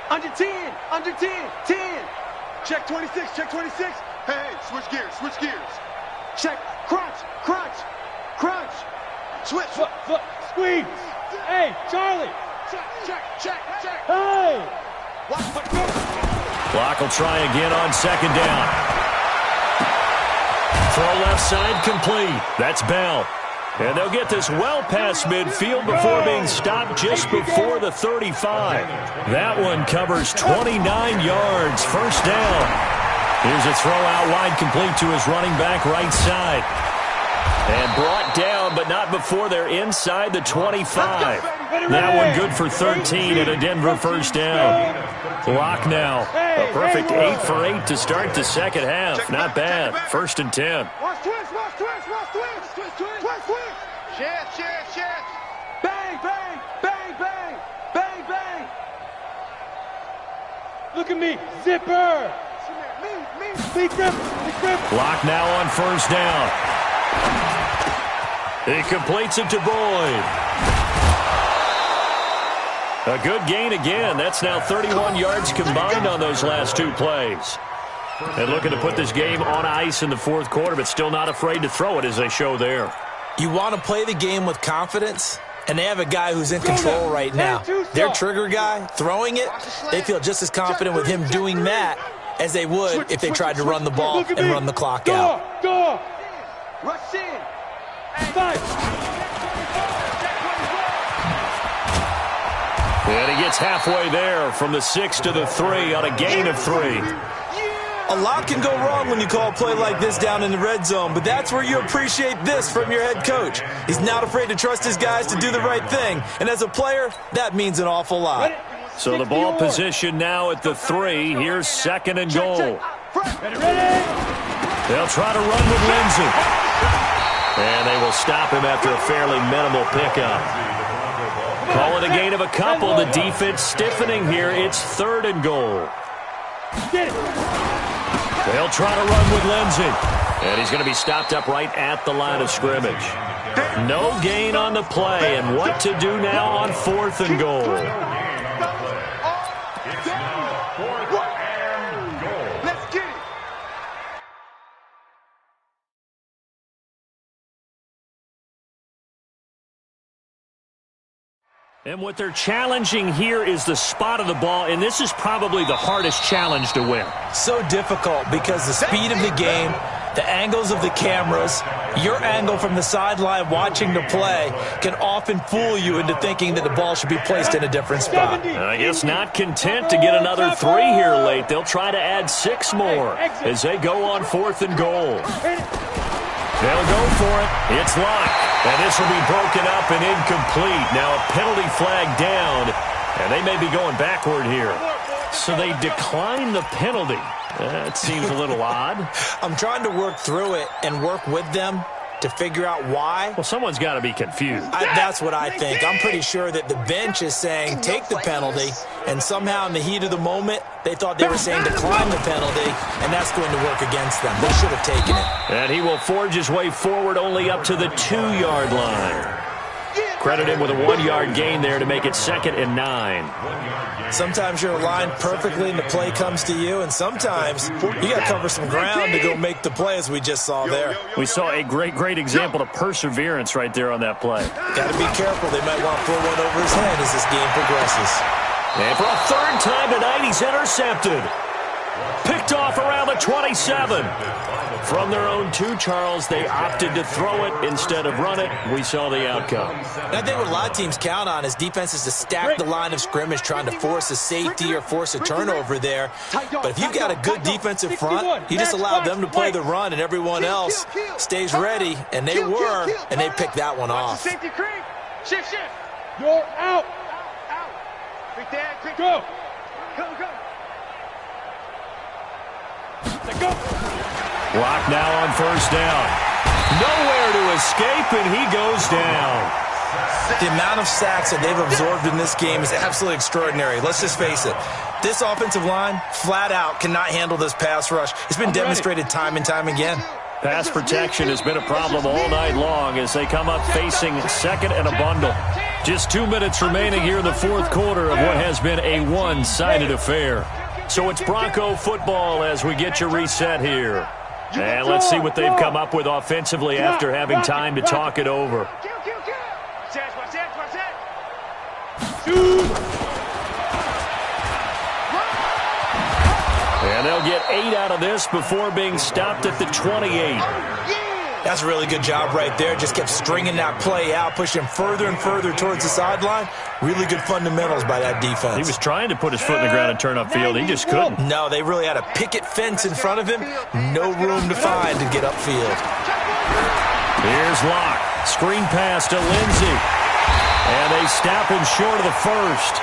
Under 10, under 10, 10. Check 26, check 26. Hey, switch gears, switch gears. Check, crunch, crunch, crunch. Switch. Foot, squeeze. Hey, Charlie. Check. Hey. Clock will try again on second down. Throw left side complete. That's Bell. And they'll get this well past midfield before being stopped just before the 35. That one covers 29 yards. First down. Here's a throw out wide complete to his running back right side. And brought down, but not before they're inside the 25. That one good for 13 and a Denver first down. Clock now. A perfect 8 for 8 to start the second half. Not bad. First and 10. Watch twist. Chance. Bang, bang, bang, bang, bang, bang. Look at me, zipper. Me. Clock now on first down. He completes it to Boyd. A good gain again. That's now 31 yards combined on those last two plays. And looking to put this game on ice in the fourth quarter, but still not afraid to throw it as they show there. You want to play the game with confidence, and they have a guy who's in control right now. Their trigger guy, throwing it, they feel just as confident with him doing that as they would if they tried to run the ball and run the clock out. Go. Rush in. Fight. And he gets halfway there from the 6 to the 3 on a gain of 3. A lot can go wrong when you call a play like this down in the red zone, but that's where you appreciate this from your head coach. He's not afraid to trust his guys to do the right thing, and as a player, that means an awful lot. So the ball position now at the 3. Here's second and goal. They'll try to run with Lindsay. And they will stop him after a fairly minimal pickup. Call it a gain of a couple. The defense stiffening here. It's third and goal. Get it. They'll try to run with Lindsay. And he's going to be stopped up right at the line of scrimmage. No gain on the play. And what to do now on fourth and goal. Let's get it. And what they're challenging here is the spot of the ball, and this is probably the hardest challenge to win. So difficult because the speed of the game, the angles of the cameras, your angle from the sideline watching the play can often fool you into thinking that the ball should be placed in a different spot. I guess not content to get another 3 here late. They'll try to add 6 more as they go on fourth and goal. They'll go for it. It's locked. And this will be broken up and incomplete. Now a penalty flag down, and they may be going backward here. So they decline the penalty. That seems a little odd. I'm trying to work through it and work with them to figure out why. Well, someone's got to be confused. That's what I think. I'm pretty sure that the bench is saying take the penalty, and somehow in the heat of the moment, they thought they were saying decline the penalty, and that's going to work against them. They should have taken it. And he will forge his way forward only up to the 2-yard line. Credit him with a 1-yard gain there to make it 2nd and 9. Sometimes you're aligned perfectly and the play comes to you, and sometimes you got to cover some ground to go make the play as we just saw there. We saw a great example of perseverance right there on that play. Got to be careful. They might want to throw one over his head as this game progresses. And for a 3rd time tonight, he's intercepted. Picked off around the 27. From their own 2, Charles, they opted to throw it instead of run it. We saw the outcome. And I think what a lot of teams count on is defenses to stack the line of scrimmage, trying to force a safety or force a turnover there. But if you've got a good defensive front, you just allow them to play the run and everyone else stays ready, and they were, and they picked that one off. Safety creep. Shift. You're out. Quick, Dad. Quick. Go. Go. Go. Block now on first down. Nowhere to escape, and he goes down. The amount of sacks that they've absorbed in this game is absolutely extraordinary. Let's just face it. This offensive line, flat out, cannot handle this pass rush. It's been demonstrated time and time again. Pass protection has been a problem all night long as they come up facing second and a bundle. Just 2 minutes remaining here in the fourth quarter of what has been a one-sided affair. So it's Bronco football as we get you reset here. And let's see what they've come up with offensively after having time to talk it over. And they'll get 8 out of this before being stopped at the 28. That's a really good job right there. Just kept stringing that play out, pushing further and further towards the sideline. Really good fundamentals by that defense. He was trying to put his foot in the ground and turn upfield. He just couldn't. No, they really had a picket fence in front of him. No room to find to get upfield. Here's Locke. Screen pass to Lindsey. And they stop him short of the first,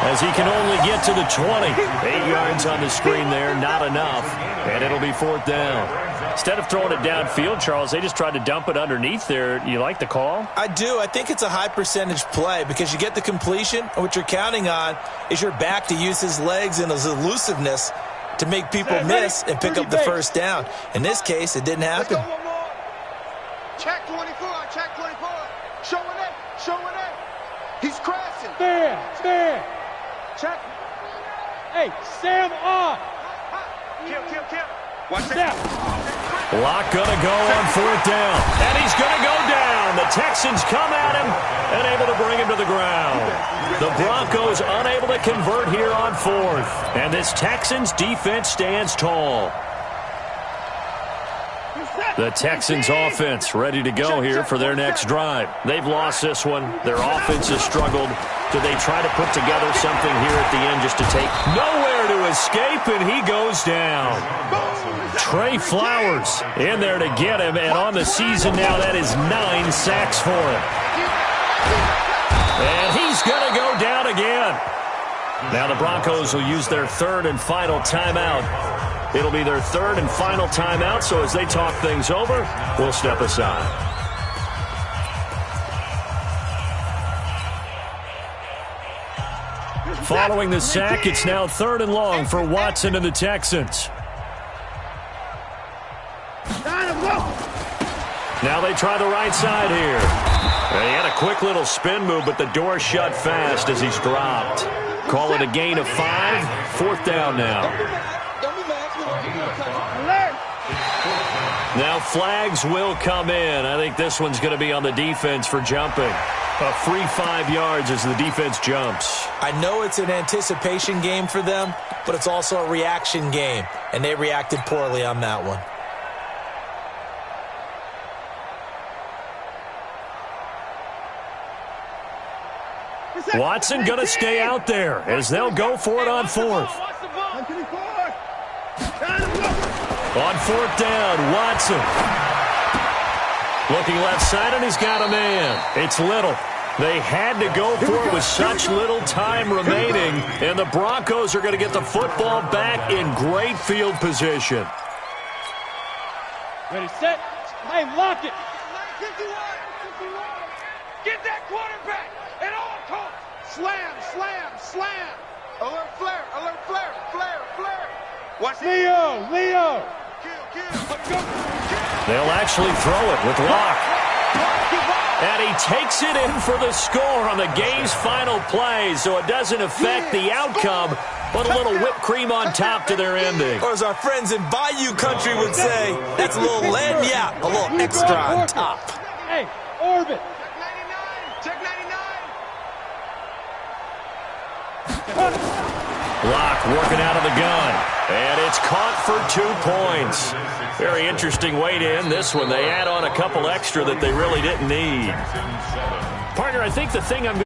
as he can only get to the 20. 8 yards on the screen there, not enough. And it'll be fourth down. Instead of throwing it downfield, Charles, they just tried to dump it underneath there. You like the call? I do. I think it's a high percentage play because you get the completion, and what you're counting on is your back to use his legs and his elusiveness to make people miss and pick up the first down. In this case, it didn't happen. Check 24, check 24. Showing it, showing it. He's crashing. Stand. Check. Hey, Sam on. Kill. Watch Step. Locke gonna go on fourth down. And he's gonna go down. The Texans come at him and able to bring him to the ground. The Broncos unable to convert here on fourth. And this Texans defense stands tall. The Texans offense ready to go here for their next drive. They've lost this one. Their offense has struggled. Do they try to put together something here at the end just to take nowhere to escape, and he goes down. Trey Flowers in there to get him, and on the season now that is 9 sacks for him. And he's going to go down again. Now the Broncos will use their third and final timeout. It'll be their third and final timeout, so as they talk things over, we'll step aside. Following the sack, it's now third and long for Watson and the Texans. Now they try the right side here. He had a quick little spin move, but the door shut fast as he's dropped. Call it a gain of 5. Fourth down now. Now flags will come in. I think this one's going to be on the defense for jumping. A free 5 yards as the defense jumps. I know it's an anticipation game for them, but it's also a reaction game, and they reacted poorly on that one. Watson going to stay out there as they'll go for it on fourth. On fourth down, Watson. Looking left side, and he's got a man. It's Little. They had to go for it with such little time remaining, and the Broncos are going to get the football back in great field position. Ready, set. Hey, lock it. 51. Get that quarterback at all costs. Slam. Alert flare. Watch Leo. They'll actually throw it with Locke. And he takes it in for the score on the game's final play, so it doesn't affect the outcome, but a little whipped cream on top to their ending. Or as our friends in Bayou Country would say, that's a little lagniappe, a little extra on top. Hey, orbit. Check 99. Locke working out of the gun. And it's caught for 2 points. Very interesting way to end this one. They add on a couple extra that they really didn't need. Partner, I think the thing I'm going